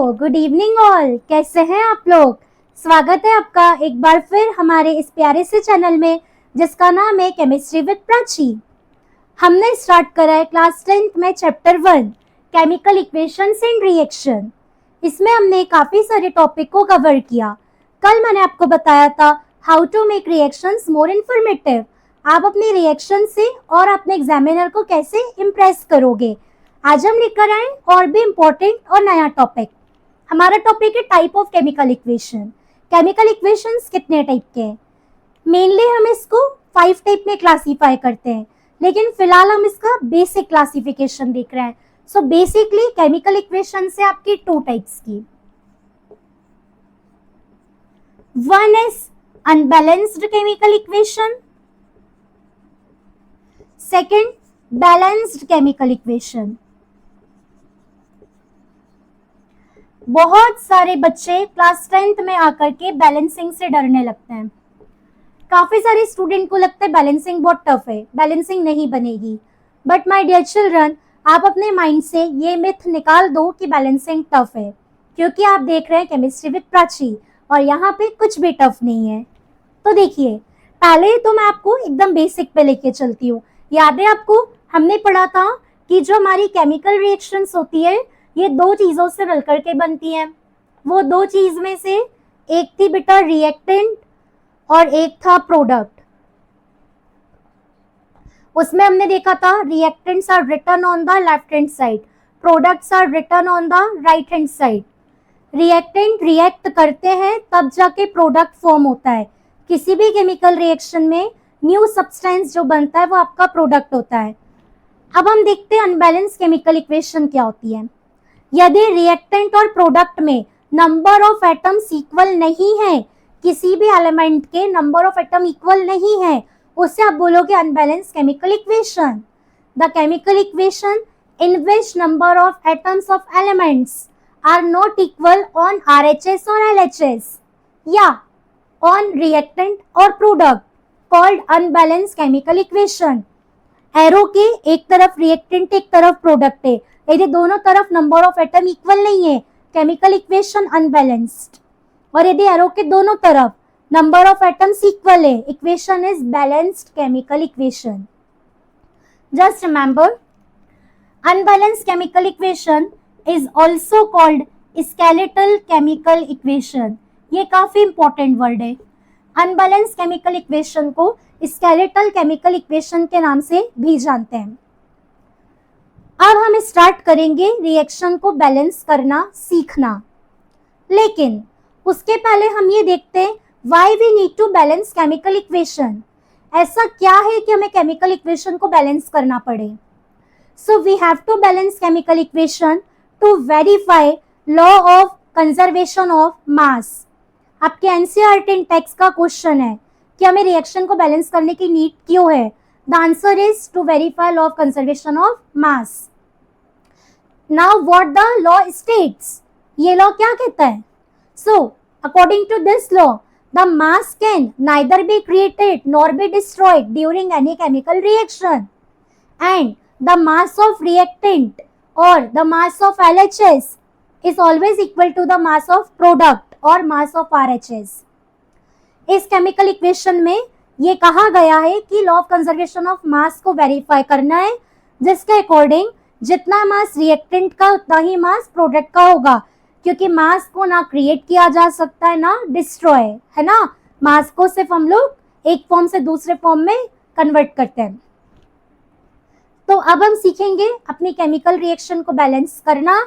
Good evening all. कैसे हैं आप लोग? स्वागत है आपका एक बार फिर हमारे इस प्यारे से चैनल में जिसका नाम है केमिस्ट्री विद प्राची। हमने स्टार्ट करा है क्लास 10th में chapter 1 chemical equations and reaction. इसमें हमने काफी सारे टॉपिक को कवर किया। कल मैंने आपको बताया था how to make reactions more informative. आप अपने रिएक्शन से और अपने एग्जामिनर को कैसे इम्प्रेस करोगे। आज हम लेकर आए और भी इम्पोर्टेंट और नया टॉपिक। हमारा टॉपिक है type of chemical equation. Chemical equations कितने टाइप के हैं? मेनली हम इसको 5 टाइप में क्लासीफाई करते हैं, लेकिन फिलहाल हम इसका बेसिक क्लासिफिकेशन देख रहे हैं। सो बेसिकली केमिकल इक्वेशन से आपकी 2 टाइप्स की। One is unbalanced chemical equation, second balanced chemical equation. बहुत सारे बच्चे क्लास 10th में आकर के बैलेंसिंग से डरने लगते हैं। काफी सारे स्टूडेंट को लगता है बैलेंसिंग बहुत टफ है, बैलेंसिंग नहीं बनेगी। बट माय डियर चिल्ड्रन, आप अपने माइंड से ये मिथ निकाल दो कि बैलेंसिंग टफ है, क्योंकि आप देख रहे हैं केमिस्ट्री विद प्राची और यहाँ पे कुछ भी टफ नहीं है। तो देखिए, पहले तो मैं आपको एकदम बेसिक पे लेके चलती हूँ। याद है आपको, हमने पढ़ा था कि जो हमारी केमिकल रिएक्शंस होती है ये 2 चीजों से मिलकर के बनती हैं। वो 2 चीज में से एक थी बेटा रिएक्टेंट और एक था प्रोडक्ट। उसमें हमने देखा था reactants are written on the left hand side, products are written on the right hand side. Reactant react करते हैं तब जाके प्रोडक्ट फॉर्म होता है। किसी भी केमिकल रिएक्शन में न्यू सब्सटेंस जो बनता है वो आपका प्रोडक्ट होता है। अब हम देखते हैं अनबैलेंस केमिकल इक्वेशन क्या होती है। यदि रिएक्टेंट और प्रोडक्ट में नंबर ऑफ एटम्स इक्वल नहीं है, किसी भी एलिमेंट के नंबर ऑफ एटम इक्वल नहीं है, उससे आप बोलोगे unbalance chemical equation. The chemical equation in which number of atoms of elements are not equal on RHS और LHS या ऑन रिएक्टेंट और product called unbalance chemical equation. Arrow के एक तरफ रिएक्टेंट एक तरफ प्रोडक्ट है, यदि दोनों तरफ नंबर ऑफ एटम इक्वल नहीं है, केमिकल इक्वेशन अनबैलेंस्ड। और यदि एरो के दोनों तरफ नंबर ऑफ एटम्स इक्वल है, equation is balanced chemical equation. Just remember, unbalanced chemical equation is also called skeletal chemical equation. ये काफी इंपॉर्टेंट वर्ड है। अनबैलेंस केमिकल इक्वेशन को स्केलेटल केमिकल इक्वेशन के नाम से भी जानते हैं। अब हम स्टार्ट करेंगे रिएक्शन को बैलेंस करना सीखना, लेकिन उसके पहले हम ये देखते हैं why we need to balance chemical equation. ऐसा क्या है कि हमें केमिकल इक्वेशन को बैलेंस करना पड़े। So we have to balance chemical equation to verify law of conservation of mass. आपके एनसीईआरटी टेक्स्ट का क्वेश्चन है कि हमें रिएक्शन को बैलेंस करने की नीड क्यों है। The answer is to verify law of conservation of mass. Now what the law states, ये लॉ क्या कहता है? So according to this law, the mass can neither be created nor be destroyed during any chemical reaction, and the mass of reactant और the mass of LHS is always equal to the mass of product और mass of RHS। इस chemical equation में ये कहा गया है कि law of conservation of मास को वेरीफाई करना है, जिसके अकॉर्डिंग जितना मास रिएक्टेंट का उतना ही मास प्रोडक्ट का होगा, क्योंकि मास को ना क्रिएट किया जा सकता है ना डिस्ट्रॉय, है ना। मास को सिर्फ हम लोग एक फॉर्म से दूसरे फॉर्म में कन्वर्ट करते हैं। तो अब हम सीखेंगे अपनी केमिकल रिएक्शन को बैलेंस करना।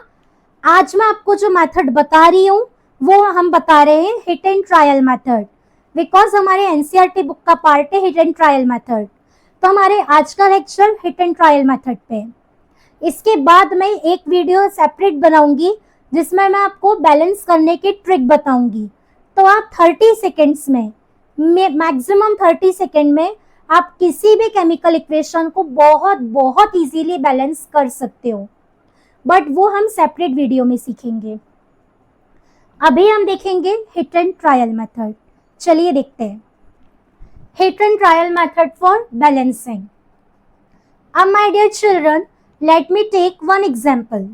आज मैं आपको जो मेथड बता रही हूँ वो हम बता रहे हैं hit and trial method, because हमारे एनसीईआरटी बुक का पार्ट है हिट एंड ट्रायल मेथड। तो हमारे आज का lecture hit and trial method पे। इसके बाद मैं एक वीडियो सेपरेट बनाऊंगी जिसमें मैं आपको बैलेंस करने की ट्रिक बताऊंगी। तो आप 30 सेकेंड्स में, मैक्सिमम 30 सेकेंड में आप किसी भी केमिकल इक्वेशन को बहुत बहुत इजीली बैलेंस कर सकते हो, बट वो हम सेपरेट वीडियो में सीखेंगे। अभी हम देखेंगे हिट एंड ट्रायल मेथड। चलिए देखते हैं hit and trial method for balancing. अब my dear children, let me take one example.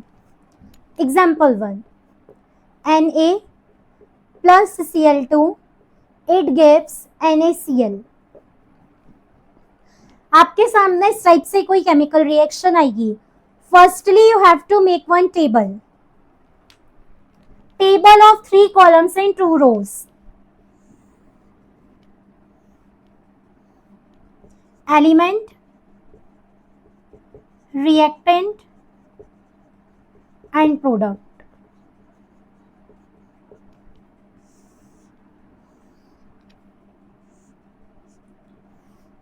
Example 1. Na plus Cl2, it gives NaCl. आपके सामने इस टाइप से कोई केमिकल रिएक्शन आएगी. Firstly you have to make one table of 3 columns and 2 rows. Element, reactant and product.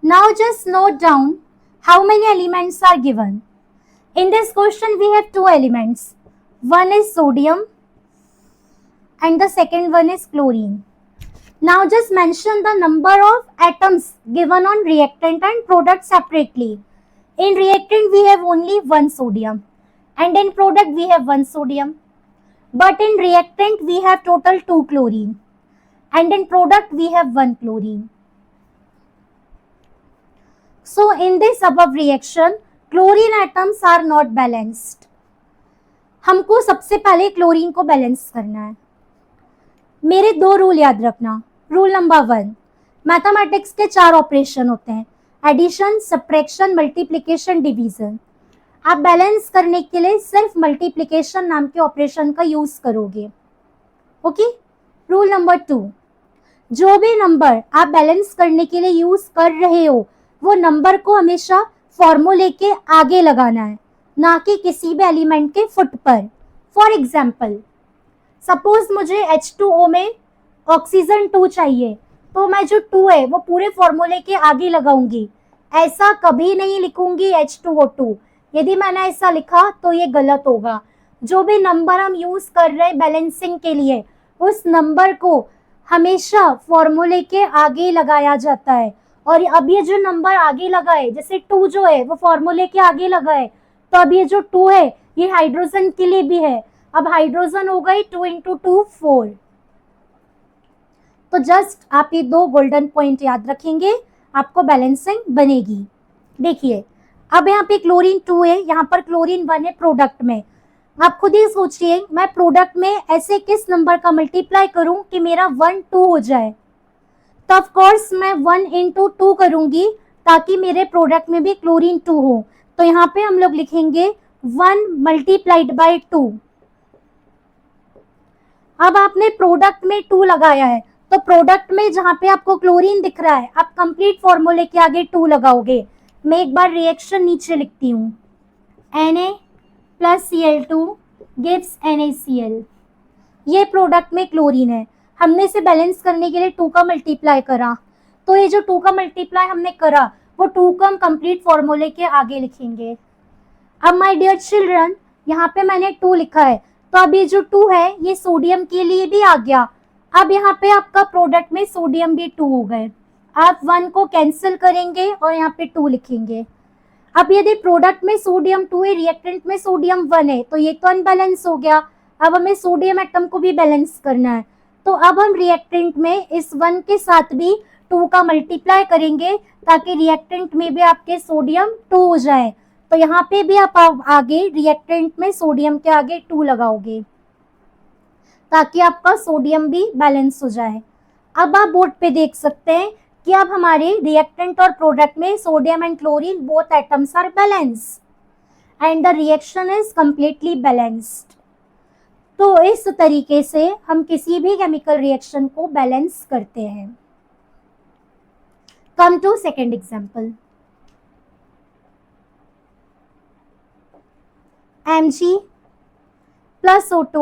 Now just note down how many elements are given. In this question we have 2 elements. One is sodium and the second one is chlorine. Now just mention the number of atoms given on reactant and product separately. In reactant we have only 1 sodium and in product we have 1 sodium. But in reactant we have total 2 chlorine and in product we have 1 chlorine. So in this above reaction chlorine atoms are not balanced. हमको सबसे पहले chlorine को balance करना है. मेरे 2 rule याद रखना. Rule number 1, mathematics के 4 ऑपरेशन होते हैं, एडिशन, सब्ट्रैक्शन, मल्टीप्लिकेशन, डिवीजन. आप बैलेंस करने के लिए सिर्फ मल्टीप्लिकेशन नाम के ऑपरेशन का यूज करोगे. ओके. रूल नंबर 2, जो भी नंबर आप बैलेंस करने के लिए यूज कर रहे हो वो नंबर को हमेशा फॉर्मूले के आगे लगाना है, ना कि किसी भी एलिमेंट के फुट पर. फॉर एग्जाम्पल, सपोज मुझे H2O में ऑक्सीजन 2 चाहिए, तो मैं जो 2 है वो पूरे फॉर्मूले के आगे लगाऊंगी. ऐसा कभी नहीं लिखूंगी H2O2. यदि मैंने ऐसा लिखा तो ये गलत होगा. जो भी नंबर हम यूज कर रहे हैं बैलेंसिंग के लिए उस नंबर को हमेशा फॉर्मूले के आगे लगाया जाता है. और अब ये जो नंबर आगे लगा है, जैसे 2 जो है वो फॉर्मूले के आगे लगा है, तो अब ये जो 2 है ये हाइड्रोजन के लिए भी है. अब हाइड्रोजन हो गई 2 × 2 4. तो जस्ट आप ये 2 गोल्डन पॉइंट याद रखेंगे, आपको बैलेंसिंग बनेगी. देखिए अब यहाँ पे क्लोरीन 2 है, यहाँ पर क्लोरीन 1 है प्रोडक्ट में. आप खुद ही सोचिए मैं प्रोडक्ट में ऐसे किस नंबर का मल्टीप्लाई करूं कि मेरा 1 2 हो जाए. तो ऑफ कोर्स मैं 1 × 2 करूंगी ताकि मेरे प्रोडक्ट में भी क्लोरीन 2 हो. तो यहाँ पे हम लोग लिखेंगे 1 × 2. अब आपने प्रोडक्ट में 2 लगाया है, तो प्रोडक्ट में जहां पे आपको क्लोरीन दिख रहा है आप कंप्लीट फॉर्मूले के आगे 2 लगाओगे. मैं एक बार रिएक्शन नीचे लिखती हूँ. Na plus Cl2 gives NaCl. ये प्रोडक्ट में क्लोरीन है, हमने इसे बैलेंस करने के लिए 2 का मल्टीप्लाई करा. तो ये जो 2 का मल्टीप्लाई हमने करा वो 2 को हम कंप्लीट फॉर्मूले के आगे लिखेंगे. अब माय डियर चिल्ड्रन यहाँ पे मैंने 2 लिखा है, तो अब ये जो 2 है ये सोडियम के लिए भी आ गया. अब यहाँ पे आपका प्रोडक्ट में सोडियम भी 2 हो गए. आप 1 को कैंसिल करेंगे और यहाँ पे 2 लिखेंगे. अब यदि प्रोडक्ट में सोडियम 2 है, रिएक्टेंट में सोडियम 1 है, तो ये तो अनबैलेंस हो गया. अब हमें सोडियम एटम को भी बैलेंस करना है. तो अब हम रिएक्टेंट में इस 1 के साथ भी 2 का मल्टीप्लाई करेंगे ताकि रिएक्टेंट में भी आपके सोडियम 2 हो जाए. तो यहाँ पे भी आप आगे रिएक्टेंट में सोडियम के आगे 2 लगाओगे ताकि आपका सोडियम भी बैलेंस हो जाए. अब आप बोर्ड पे देख सकते हैं कि अब हमारे रिएक्टेंट और प्रोडक्ट में sodium and chlorine both atoms are balanced and the reaction is completely balanced. तो इस तरीके से हम किसी भी केमिकल रिएक्शन को बैलेंस करते हैं. Come to second example. Mg plus O2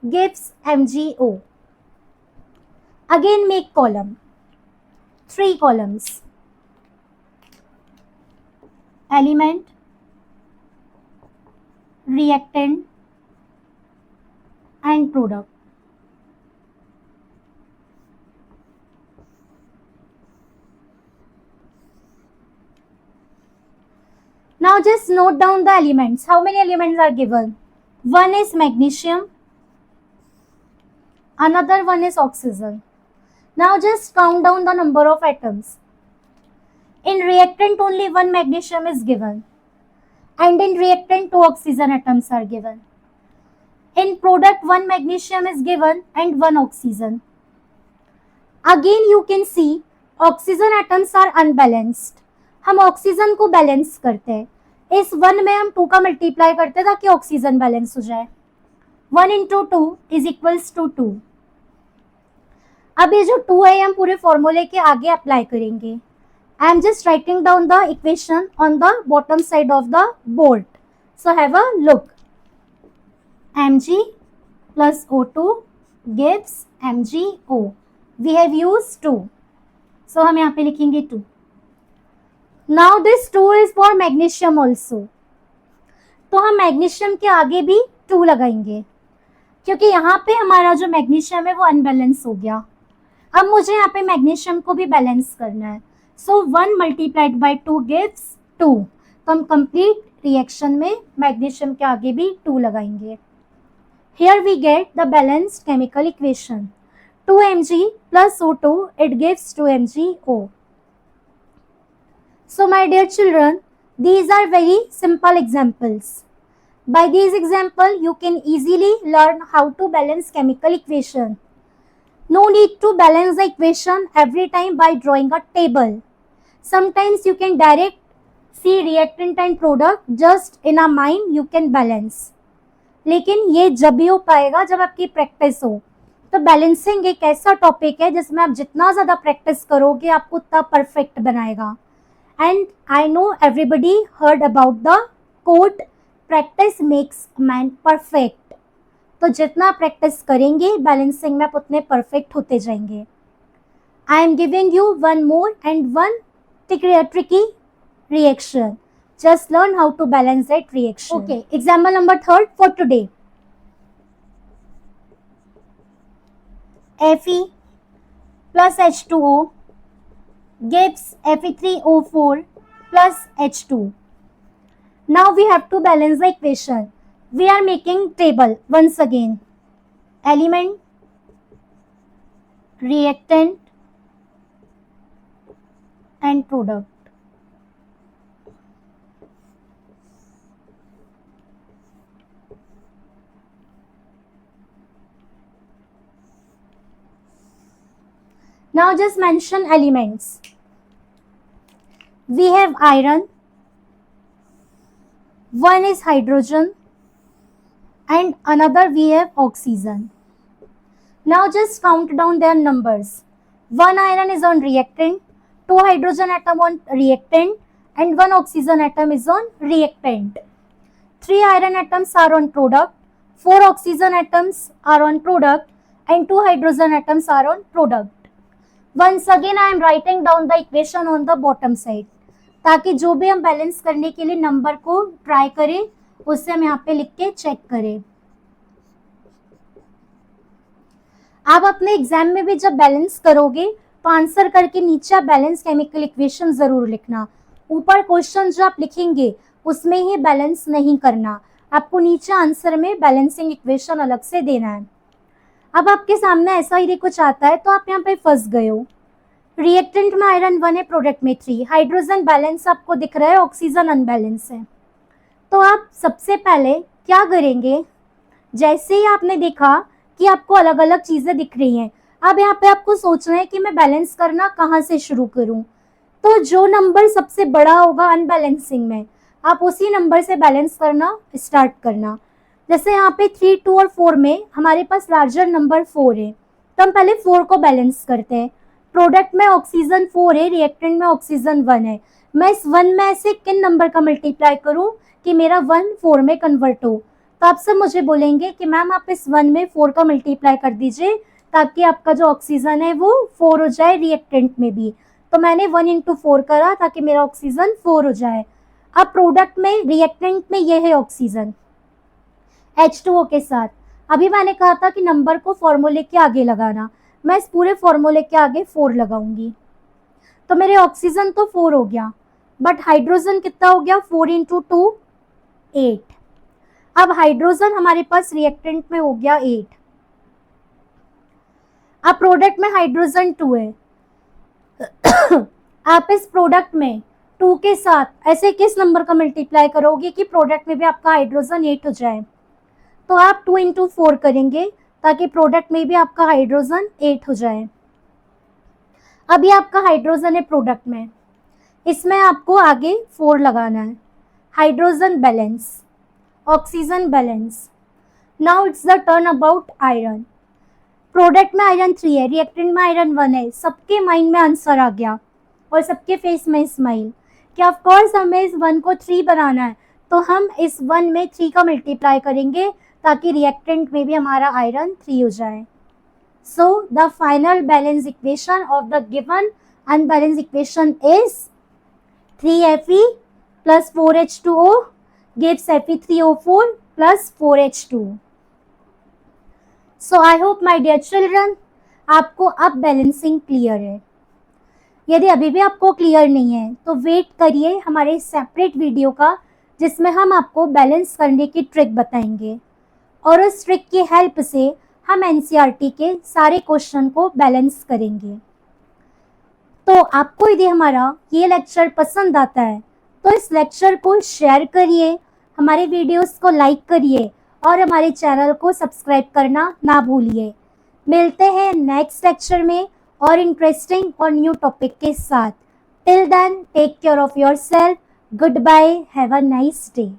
gives MgO. Again make column. 3 columns. Element, reactant and product. Now just note down the elements. How many elements are given? One is magnesium, another one is oxygen. Now just count down the number of atoms. In reactant only 1 magnesium is given and in reactant 2 oxygen atoms are given. In product, 1 magnesium is given and 1 oxygen. Again you can see oxygen atoms are unbalanced. हम oxygen को balance करते हैं. इस 1 में हम 2 का multiply करते हैं ताकि ऑक्सीजन बैलेंस हो जाए. 1 into 2 is equals to 2. अब ये जो 2 है हम पूरे फॉर्मूले के आगे अप्लाई करेंगे. I am just writing down the equation on the bottom side of the board. So have a look. Mg plus O2 gives MgO. We have used 2. So हम यहाँ पे लिखेंगे 2. Now this 2 is for magnesium also. तो हम magnesium के आगे भी 2 लगाएंगे क्योंकि यहाँ पे हमारा जो मैग्नीशियम है वो अनबैलेंस हो गया. अब मुझे यहाँ पे मैग्नीशियम को भी बैलेंस करना है. सो 1 मल्टीप्लाइड बाई 2 गिव्स 2. तो हम कंप्लीट रिएक्शन में मैग्नीशियम के आगे भी 2 लगाएंगे. Here we get the balanced chemical equation. 2Mg plus O2, it gives 2MgO. So my dear children, these are very simple examples. By these examples, you can easily learn how to balance chemical equation. No need to balance the equation every time by drawing a table. Sometimes you can direct see reactant and product just in a mind you can balance. लेकिन ये जब भी हो पाएगा जब आपकी practice हो. तो बैलेंसिंग एक ऐसा टॉपिक है जिसमें आप जितना ज़्यादा प्रैक्टिस करोगे आपको उतना परफेक्ट बनाएगा. And I know everybody heard about the quote practice makes man perfect. तो जितना प्रैक्टिस करेंगे बैलेंसिंग में आप उतने परफेक्ट होते जाएंगे. I am giving you one more and one tricky reaction. Just learn how to balance that reaction. Okay, example number 3 for today. Fe plus H2O gives Fe3O4 plus H2. Now we have to balance the equation. We are making table once again. Element, reactant and product. Now just mention elements. We have iron, one is hydrogen and another we have oxygen. Now just count down their numbers. 1 iron is on reactant, 2 hydrogen atom on reactant and 1 oxygen atom is on reactant. 3 iron atoms are on product, 4 oxygen atoms are on product and 2 hydrogen atoms are on product. Once again I am writing down the equation on the bottom side ताकि जो भी हम balance करने के लिए number को try करें उससे हम यहाँ पे लिख के चेक करें. आप अपने एग्जाम में भी जब बैलेंस करोगे तो आंसर करके नीचे आप बैलेंस केमिकल इक्वेशन जरूर लिखना. ऊपर क्वेश्चन जो आप लिखेंगे उसमें ही बैलेंस नहीं करना, आपको नीचे आंसर में बैलेंसिंग इक्वेशन अलग से देना है. अब आपके सामने ऐसा ही कुछ आता है तो आप यहाँ पे फंस गए हो. रिएक्टेंट में आयरन 1 है, प्रोडक्ट में 3, हाइड्रोजन बैलेंस आपको दिख रहा है, ऑक्सीजन अनबैलेंस है. तो आप सबसे पहले क्या करेंगे, जैसे ही आपने देखा कि आपको अलग अलग चीज़ें दिख रही हैं, अब यहाँ पे आपको सोचना है कि मैं बैलेंस करना कहाँ से शुरू करूँ. तो जो नंबर सबसे बड़ा होगा अनबैलेंसिंग में आप उसी नंबर से बैलेंस करना स्टार्ट करना. जैसे यहाँ पे 3, 2 और 4 में हमारे पास लार्जर नंबर 4 है तो हम पहले 4 को बैलेंस करते हैं. प्रोडक्ट में ऑक्सीजन 4 है, रिएक्टेंट में ऑक्सीजन 1 है. मैं इस 1 में ऐसे किन नंबर का मल्टीप्लाई करूँ कि मेरा 1 4 में कन्वर्ट हो. तो आप सब मुझे बोलेंगे कि मैम आप इस 1 में 4 का मल्टीप्लाई कर दीजिए ताकि आपका जो ऑक्सीजन है वो 4 हो जाए रिएक्टेंट में भी. तो मैंने 1 into 4 करा ताकि मेरा ऑक्सीजन 4 हो जाए. अब प्रोडक्ट में रिएक्टेंट में ये है ऑक्सीजन H2O के साथ. अभी मैंने कहा था कि नंबर को फॉर्मूले के आगे लगाना, मैं इस पूरे फॉर्मूले के आगे 4 लगाऊंगी. तो मेरे ऑक्सीजन तो 4 हो गया बट हाइड्रोजन कितना हो गया, 4 into 2 8. अब हाइड्रोजन हमारे पास रिएक्टेंट में हो गया 8. अब प्रोडक्ट में हाइड्रोजन 2 है. आप इस प्रोडक्ट में 2 के साथ ऐसे किस नंबर का मल्टीप्लाई करोगे कि प्रोडक्ट में भी आपका हाइड्रोजन 8 हो जाए. तो आप 2 into 4 करेंगे ताकि प्रोडक्ट में भी आपका हाइड्रोजन 8 हो जाए। अभी आपका हाइड्रोजन है प्रोडक्ट में, इसमें आपको आगे 4 लगाना है। Hydrogen balance, oxygen balance. Now it's the turn about iron. Product में आयरन 3 है, रिएक्टेंट में आयरन 1 है। सबके माइंड में आंसर आ गया और सबके फेस में स्माइल कि ऑफ कोर्स हमें इस 1 को 3 बनाना है, तो हम इस 1 में 3 का मल्टीप्लाई करेंगे ताकि रिएक्टेंट में भी हमारा आयरन 3 हो जाए। So the final balance equation of the given unbalance equation is 3Fe plus 4H2O gives Fe3O4 plus 4H2। So I hope my dear children आपको अब बैलेंसिंग क्लियर है। यदि अभी भी आपको क्लियर नहीं है तो वेट करिए हमारे सेपरेट वीडियो का, जिसमें हम आपको बैलेंस करने की ट्रिक बताएंगे और उस ट्रिक की हेल्प से हम एनसीईआरटी के सारे क्वेश्चन को बैलेंस करेंगे। तो आपको यदि हमारा ये लेक्चर पसंद आता है तो इस लेक्चर को शेयर करिए, हमारे वीडियोस को लाइक करिए और हमारे चैनल को सब्सक्राइब करना ना भूलिए। मिलते हैं नेक्स्ट लेक्चर में और इंटरेस्टिंग और न्यू टॉपिक के साथ। Till then take care of yourself. Good bye, have a nice day.